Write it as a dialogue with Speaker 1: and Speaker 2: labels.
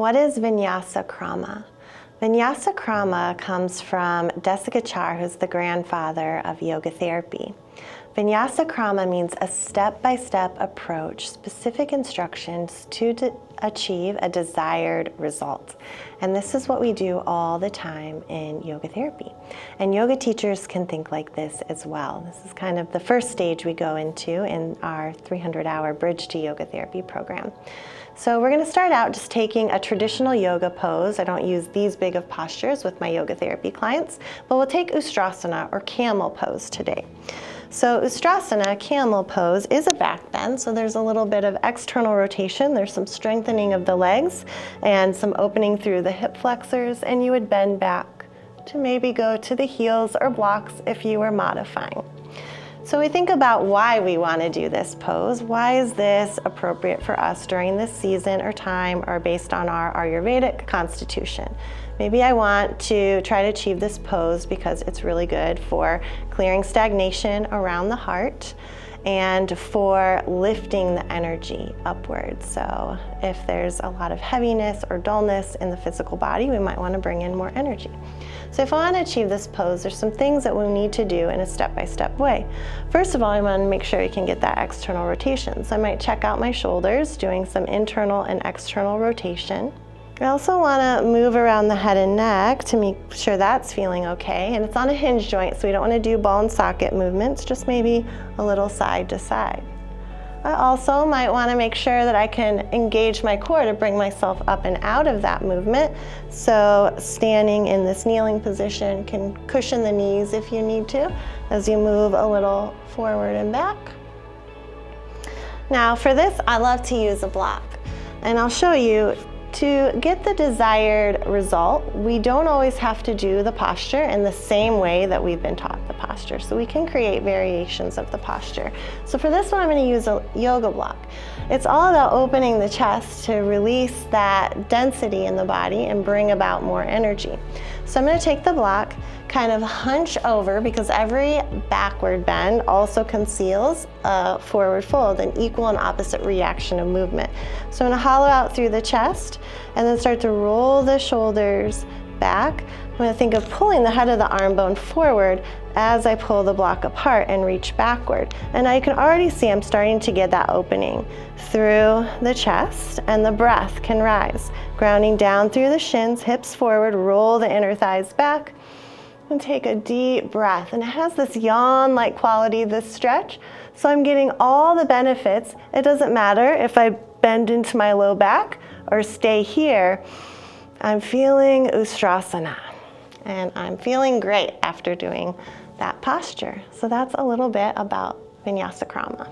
Speaker 1: What is Vinyasa Krama? Vinyasa Krama comes from Desikachar, who's the grandfather of yoga therapy. Vinyasa Krama means a step-by-step approach, specific instructions to achieve a desired result. And this is what we do all the time in yoga therapy. And yoga teachers can think like this as well. This is kind of the first stage we go into in our 300-hour Bridge to Yoga Therapy program. So we're going to start out just taking a traditional yoga pose. I don't use these big of postures with my yoga therapy clients, but we'll take Ustrasana or Camel Pose today. So Ustrasana, Camel Pose, is a back bend, so there's a little bit of external rotation. There's some strengthening of the legs and some opening through the hip flexors, and you would bend back to maybe go to the heels or blocks if you were modifying. So we think about why we want to do this pose. Why is this appropriate for us during this season or time, or based on our Ayurvedic constitution? Maybe I want to try to achieve this pose because it's really good for clearing stagnation around the heart and for lifting the energy upwards. So if there's a lot of heaviness or dullness in the physical body, we might want to bring in more energy. So if I want to achieve this pose, there's some things that we need to do in a step-by-step way. First of all, I want to make sure you can get that external rotation. So I might check out my shoulders, doing some internal and external rotation. I also want to move around the head and neck to make sure that's feeling okay. And it's on a hinge joint, so we don't want to do ball and socket movements, just maybe a little side to side. I also might want to make sure that I can engage my core to bring myself up and out of that movement. So standing in this kneeling position can cushion the knees if you need to, as you move a little forward and back. Now for this, I love to use a block, and I'll show you. To get the desired result, we don't always have to do the posture in the same way that we've been taught the posture. So we can create variations of the posture. So for this one, I'm going to use a yoga block. It's all about opening the chest to release that density in the body and bring about more energy. So I'm going to take the block, kind of hunch over, because every backward bend also conceals a forward fold, an equal and opposite reaction of movement. So I'm going to hollow out through the chest and then start to roll the shoulders back. I'm going to think of pulling the head of the arm bone forward as I pull the block apart and reach backward. And now you can already see I'm starting to get that opening through the chest, and the breath can rise. Grounding down through the shins, hips forward, roll the inner thighs back, and take a deep breath. And it has this yawn-like quality, this stretch. So I'm getting all the benefits. It doesn't matter if I bend into my low back or stay here. I'm feeling Ustrasana, and I'm feeling great after doing that posture. So that's a little bit about Vinyasa Krama.